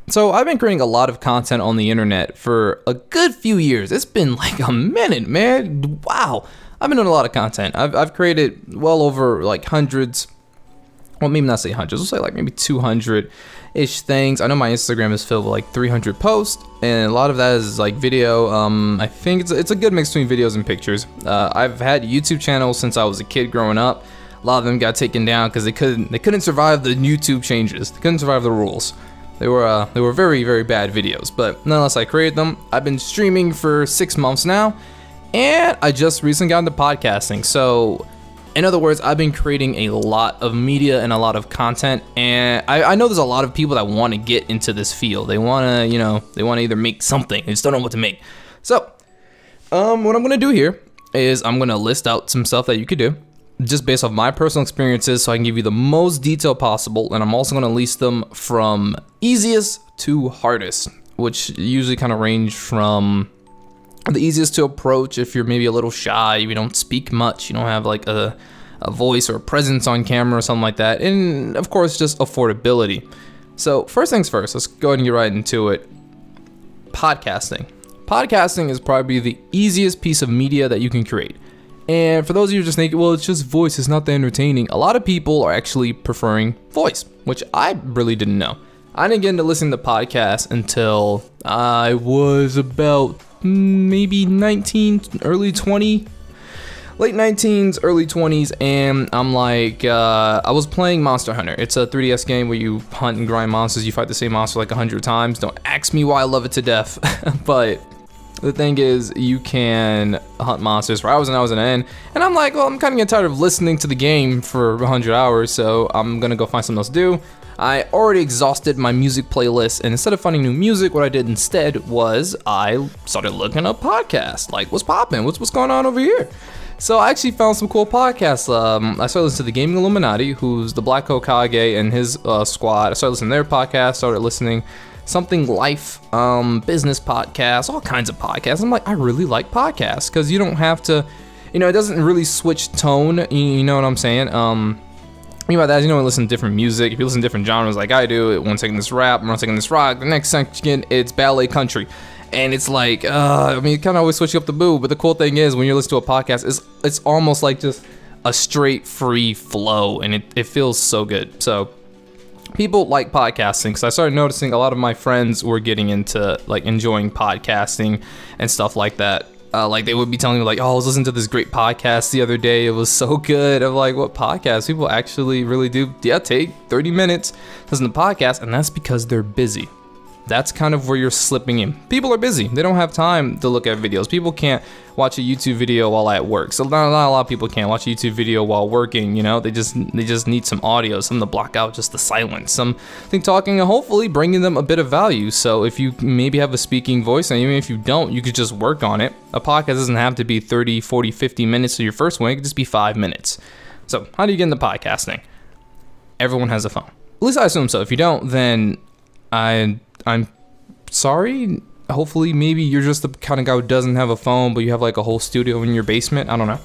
So I've been creating a lot of content on the internet for a good few years. It's been like a minute, man. Wow. I've been doing a lot of content. I've created well over like hundreds. Well, maybe not say hundreds. We'll say like maybe 200-ish things. I know my Instagram is filled with like 300 posts, and a lot of that is like video. I think it's a good mix between videos and pictures. I've had YouTube channels since I was a kid growing up. A lot of them got taken down because they couldn't survive the YouTube changes. They couldn't survive the rules. They were very, very bad videos, but nonetheless, I created them. I've been streaming for 6 months now, and I just recently got into podcasting. So, in other words, I've been creating a lot of media and a lot of content, and I know there's a lot of people that want to get into this field. They want to either make something. They just don't know what to make. So, what I'm gonna do here is I'm gonna list out some stuff that you could do, just based off my personal experiences, so I can give you the most detail possible, and I'm also going to list them from easiest to hardest, which usually kind of range from the easiest to approach if you're maybe a little shy, you don't speak much, you don't have like a voice or a presence on camera or something like that, and of course just affordability. So first things first, let's go ahead and get right into it. Podcasting. Podcasting is probably the easiest piece of media that you can create. And for those of you who just think, well, it's just voice, it's not that entertaining, a lot of people are actually preferring voice, which I really didn't know. I didn't get into listening to podcasts until I was about maybe 19, early 20, late 19s, early 20s, and I'm like, I was playing Monster Hunter. It's a 3DS game where you hunt and grind monsters, you fight the same monster like 100 times. Don't ask me why I love it to death, but the thing is, you can hunt monsters for hours and hours on end, and I'm like, well, I'm kind of getting tired of listening to the game for 100 hours, so I'm gonna go find something else to do. I already exhausted my music playlist, and instead of finding new music, what I did instead was I started looking up podcasts, like what's popping, what's going on over here. So I actually found some cool podcasts. I started listening to the Gaming Illuminati, who's the Black Hokage and his squad. I started listening to their podcast, started listening Something Life, business podcasts, all kinds of podcasts. I'm like, I really like podcasts because you don't have to, it doesn't really switch tone. You know what I'm saying? Think about that, you listen to different music. If you listen to different genres like I do, one second it's rap, one second it's rock, the next second it's ballet country. And it's like, you kind of always switch up the mood. But the cool thing is when you listen to a podcast, it's almost like just a straight free flow, and it feels so good. So people like podcasting because I started noticing a lot of my friends were getting into like enjoying podcasting and stuff like that. Like they would be telling me like, oh, I was listening to this great podcast the other day. It was so good. I'm like, what podcast? People actually really do, take 30 minutes, listen to podcasts, and that's because they're busy. That's kind of where you're slipping in. People are busy. They don't have time to look at videos. People can't watch a YouTube video while at work. So not a lot of people can't watch a YouTube video while working, They just need some audio, something to block out just the silence, something talking and hopefully bringing them a bit of value. So if you maybe have a speaking voice, and even if you don't, you could just work on it. A podcast doesn't have to be 30, 40, 50 minutes to your first one. It could just be 5 minutes. So how do you get into podcasting? Everyone has a phone. At least I assume so. If you don't, then I'm sorry. Hopefully, maybe you're just the kind of guy who doesn't have a phone, but you have like a whole studio in your basement. I don't know.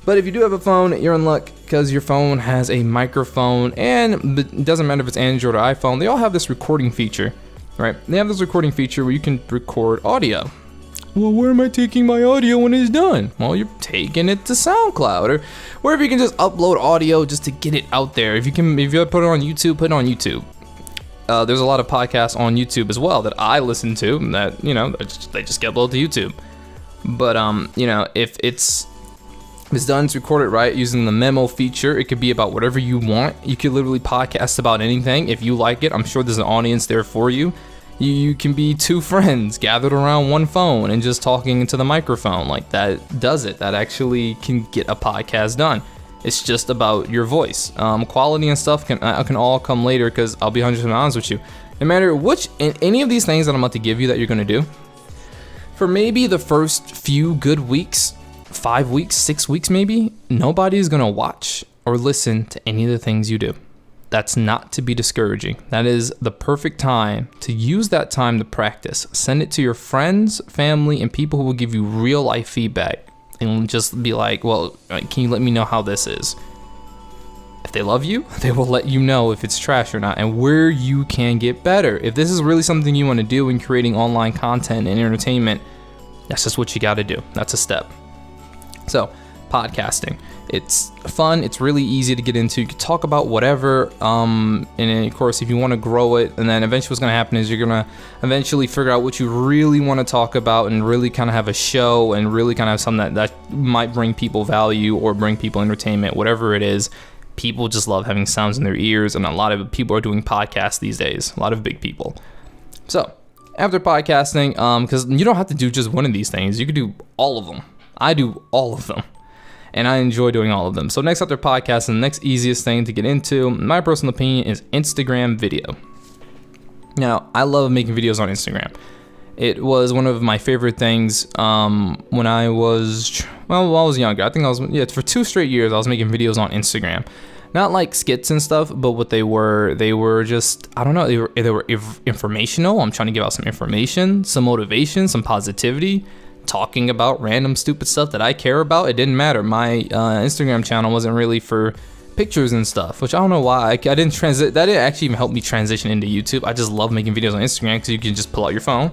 But if you do have a phone, you're in luck because your phone has a microphone, and it doesn't matter if it's Android or iPhone. They all have this recording feature, right? They have this recording feature where you can record audio. Well, where am I taking my audio when it's done? Well, you're taking it to SoundCloud or wherever you can just upload audio just to get it out there. If you put it on YouTube, put it on YouTube. There's a lot of podcasts on YouTube as well that I listen to that, they just get uploaded to YouTube. But, if it's done, it's recorded right using the memo feature. It could be about whatever you want. You could literally podcast about anything. If you like it, I'm sure there's an audience there for you. You can be two friends gathered around one phone and just talking into the microphone. Like that does it. That actually can get a podcast done. It's just about your voice. Quality and stuff can all come later because I'll be 100% honest with you. No matter any of these things that I'm about to give you that you're going to do, for maybe the first few good weeks, 5 weeks, 6 weeks maybe, nobody's going to watch or listen to any of the things you do. That's not to be discouraging. That is the perfect time to use that time to practice. Send it to your friends, family, and people who will give you real life feedback. And just be like, well, can you let me know how this is? If they love you, they will let you know if it's trash or not and where you can get better. If this is really something you want to do in creating online content and entertainment, that's just what you got to do. That's a step. So, podcasting. It's fun. It's really easy to get into. You can talk about whatever. And of course, if you want to grow it, and then eventually what's going to happen is you're going to eventually figure out what you really want to talk about and really kind of have a show and really kind of have something that might bring people value or bring people entertainment, whatever it is. People just love having sounds in their ears, and a lot of people are doing podcasts these days. A lot of big people. So, after podcasting, because you don't have to do just one of these things. You could do all of them. I do all of them, and I enjoy doing all of them. So next after podcasting, the next easiest thing to get into, in my personal opinion, is Instagram video. Now, I love making videos on Instagram. It was one of my favorite things when I was younger. I think for 2 straight years, I was making videos on Instagram. Not like skits and stuff, but what they were just, I don't know, they were informational. I'm trying to give out some information, some motivation, some positivity, talking about random stupid stuff that I care about. It didn't matter. My Instagram channel wasn't really for pictures and stuff, which I don't know why. I didn't transit. That didn't actually even help me transition into YouTube. I just love making videos on Instagram because you can just pull out your phone,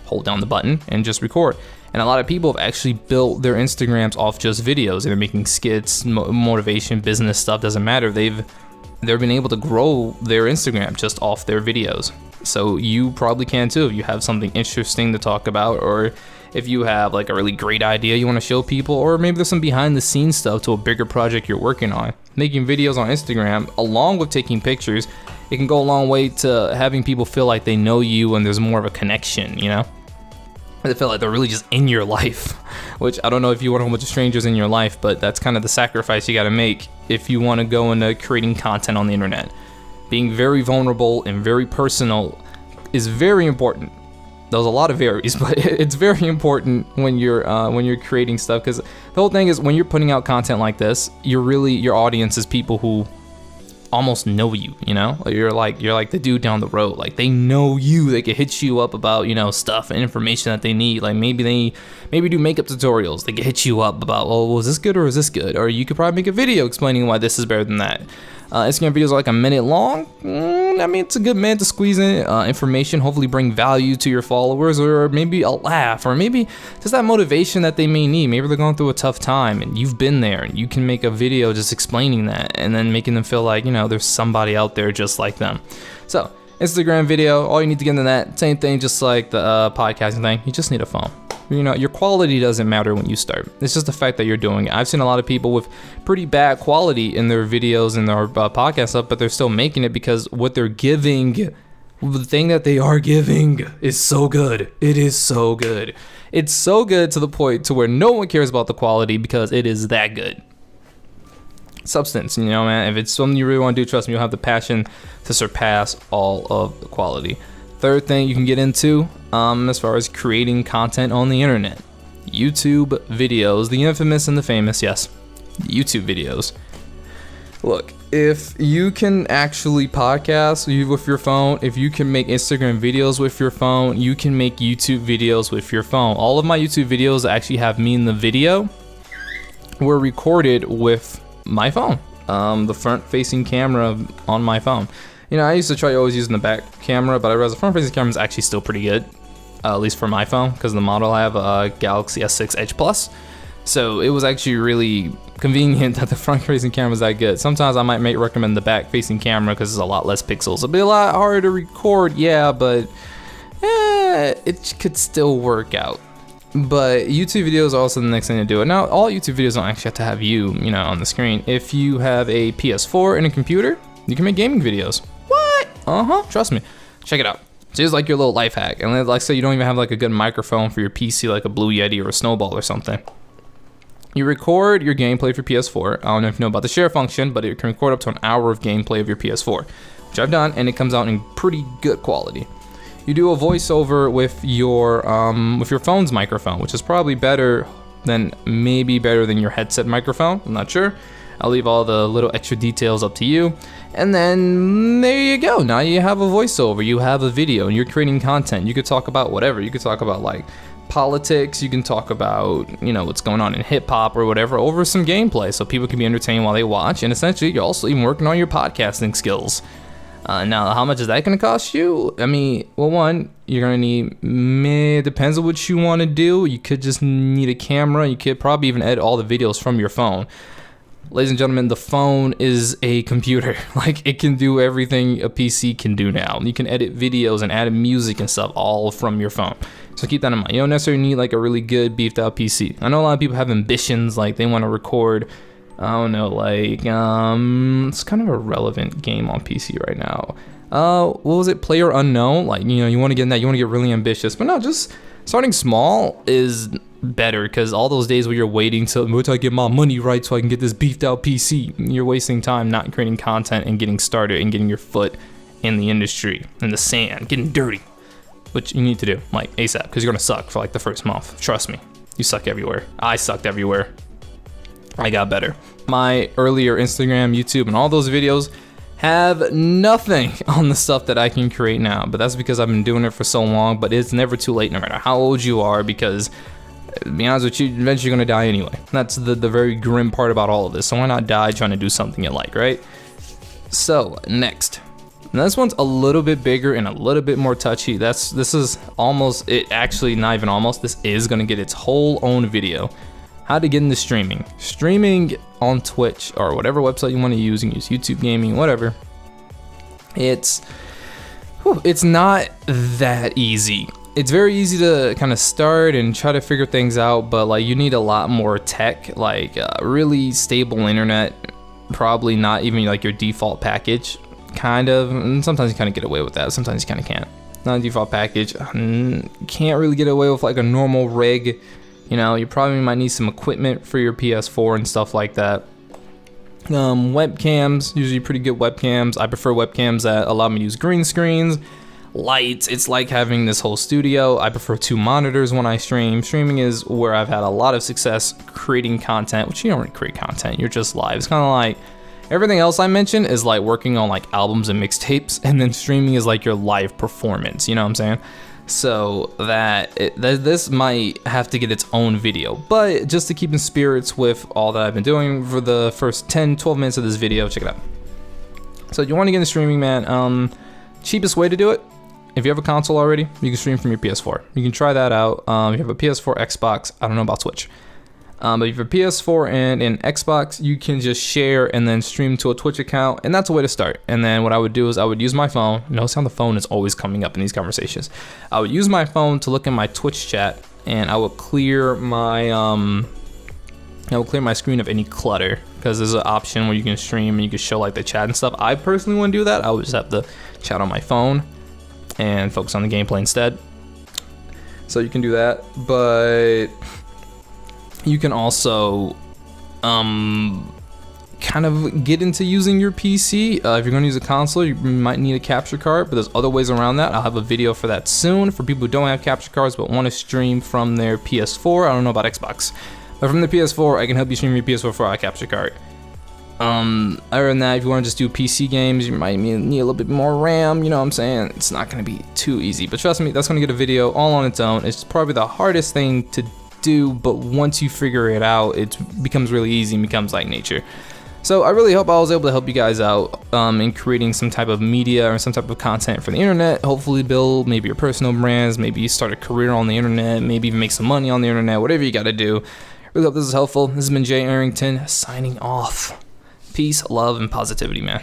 hold down the button, and just record. And a lot of people have actually built their Instagrams off just videos. They're making skits, motivation, business stuff, doesn't matter. They've been able to grow their Instagram just off their videos. So you probably can too if you have something interesting to talk about, or if you have like a really great idea you want to show people, or maybe there's some behind the scenes stuff to a bigger project you're working on. Making videos on Instagram, along with taking pictures, it can go a long way to having people feel like they know you and there's more of a connection, you know? They feel like they're really just in your life, which I don't know if you want a bunch of strangers in your life, but that's kind of the sacrifice you got to make if you want to go into creating content on the internet. Being very vulnerable and very personal is very important. There's a lot of varies, but it's very important when you're creating stuff, because the whole thing is when you're putting out content like this, your audience is people who almost know you, you know? You're like the dude down the road. Like, they know you. They can hit you up about, you know, stuff and information that they need. Like, maybe do makeup tutorials. They can hit you up about, oh, was this good or is this good? Or you could probably make a video explaining why this is better than that. Instagram videos are like a minute long. I mean, it's a good minute to squeeze in information, hopefully bring value to your followers, or maybe a laugh, or maybe just that motivation that they may need. Maybe they're going through a tough time and you've been there, and you can make a video just explaining that and then making them feel like, you know, there's somebody out there just like them. So, Instagram video, all you need to get into that, same thing, just like the podcasting thing, you just need a phone. You know, your quality doesn't matter when you start. It's just the fact that you're doing it. I've seen a lot of people with pretty bad quality in their videos and their podcast stuff, but they're still making it because what they're giving, the thing that they are giving is so good. It is so good. It's so good to the point to where no one cares about the quality because it is that good. Substance, you know, man. If it's something you really want to do, trust me, you'll have the passion to surpass all of the quality. Third thing you can get into as far as creating content on the internet, YouTube videos, the infamous and the famous, yes, YouTube videos. Look, if you can actually podcast with your phone, if you can make Instagram videos with your phone, you can make YouTube videos with your phone. All of my YouTube videos that actually have me in the video were recorded with my phone, the front-facing camera on my phone. You know, I used to try always using the back camera, but I realized the front-facing camera is actually still pretty good, at least for my phone, because the model I have a Galaxy S6 Edge Plus. So it was actually really convenient that the front-facing camera is that good. Sometimes I might recommend the back-facing camera because it's a lot less pixels. It'll be a lot harder to record, yeah, but it could still work out. But YouTube videos are also the next thing to do it. Now, all YouTube videos don't actually have to have you know, on the screen. If you have a PS4 and a computer, you can make gaming videos. What? Trust me. Check it out. So here's like your little life hack. And like say you don't even have like a good microphone for your PC, like a Blue Yeti or a Snowball or something. You record your gameplay for PS4. I don't know if you know about the share function, but it can record up to an hour of gameplay of your PS4, which I've done, and it comes out in pretty good quality. You do a voiceover with your phone's microphone, which is probably better than your headset microphone. I'm not sure. I'll leave all the little extra details up to you. And then there you go. Now you have a voiceover, you have a video, and you're creating content. You could talk about whatever. You could talk about like politics, you can talk about, what's going on in hip hop or whatever over some gameplay, so people can be entertained while they watch. And essentially, you're also even working on your podcasting skills. Now, how much is that going to cost you? I mean, well, one, you're going to need, depends on what you want to do. You could just need a camera. You could probably even edit all the videos from your phone. Ladies and gentlemen, the phone is a computer. Like, it can do everything a PC can do now. You can edit videos and add music and stuff all from your phone. So keep that in mind. You don't necessarily need like a really good beefed out PC. I know a lot of people have ambitions, like they want to record, I don't know, like, it's kind of a relevant game on PC right now. What was it? Player Unknown? Like, you want to get in that, you want to get really ambitious. But no, just starting small is better, because all those days where you're waiting till, wait till I get my money right so I can get this beefed out PC, you're wasting time not creating content and getting started and getting your foot in the industry, in the sand, getting dirty. Which you need to do, like, ASAP, because you're going to suck for like the first month. Trust me, you suck everywhere. I sucked everywhere. I got better. My earlier Instagram, YouTube, and all those videos have nothing on the stuff that I can create now, but that's because I've been doing it for so long. But it's never too late, no matter how old you are, because to be honest with you, eventually you're gonna die anyway. That's the very grim part about all of this. So why not die trying to do something you like, right? So next, now this one's a little bit bigger and a little bit more touchy. This is almost, it actually not even almost, this is gonna get its whole own video. How to get into streaming. Streaming on Twitch or whatever website you want to use. You can use YouTube Gaming, whatever. It's not that easy. It's very easy to kind of start and try to figure things out, but like you need a lot more tech, like really stable internet, probably not even like your default package, kind of. And sometimes you kind of get away with that. Sometimes you kind of can't. Not a default package. Can't really get away with like a normal rig. You probably might need some equipment for your PS4 and stuff like that. Webcams, usually pretty good webcams. I prefer webcams that allow me to use green screens, lights. It's like having this whole studio. I prefer 2 monitors when I stream. Streaming is where I've had a lot of success creating content, which you don't really create content, you're just live. It's kind of like everything else I mentioned is like working on like albums and mixtapes, and then streaming is like your live performance, you know what I'm saying? So this might have to get its own video, but just to keep in spirits with all that I've been doing for the first 10-12 minutes of this video, check it out. So you want to get into streaming, man. Cheapest way to do it, if you have a console already, you can stream from your PS4. You can try that out. If you have a PS4, Xbox, I don't know about Switch. But if you have a PS4 and an Xbox, you can just share and then stream to a Twitch account, and that's a way to start. And then what I would do is I would use my phone. Notice how the phone is always coming up in these conversations. I would use my phone to look at my Twitch chat, and I would clear my screen of any clutter, because there's an option where you can stream and you can show like the chat and stuff. I personally wouldn't do that. I would just have the chat on my phone and focus on the gameplay instead. So you can do that, but you can also kind of get into using your PC. If you're going to use a console, you might need a capture card, but there's other ways around that. I'll have a video for that soon for people who don't have capture cards but want to stream from their PS4. I don't know about Xbox, but from the PS4, I can help you stream your PS4 for a capture card. Other than that, if you want to just do PC games, you might need a little bit more RAM, you know what I'm saying? It's not going to be too easy, but trust me, that's going to get a video all on its own. It's probably the hardest thing to do, but once you figure it out, it becomes really easy and becomes like nature. So I really hope I was able to help you guys out in creating some type of media or some type of content for the internet. Hopefully build maybe your personal brands, maybe you start a career on the internet, maybe even make some money on the internet, whatever you got to do. Really hope this is helpful. This has been Jay.Arrington signing off. Peace, love, and positivity, man.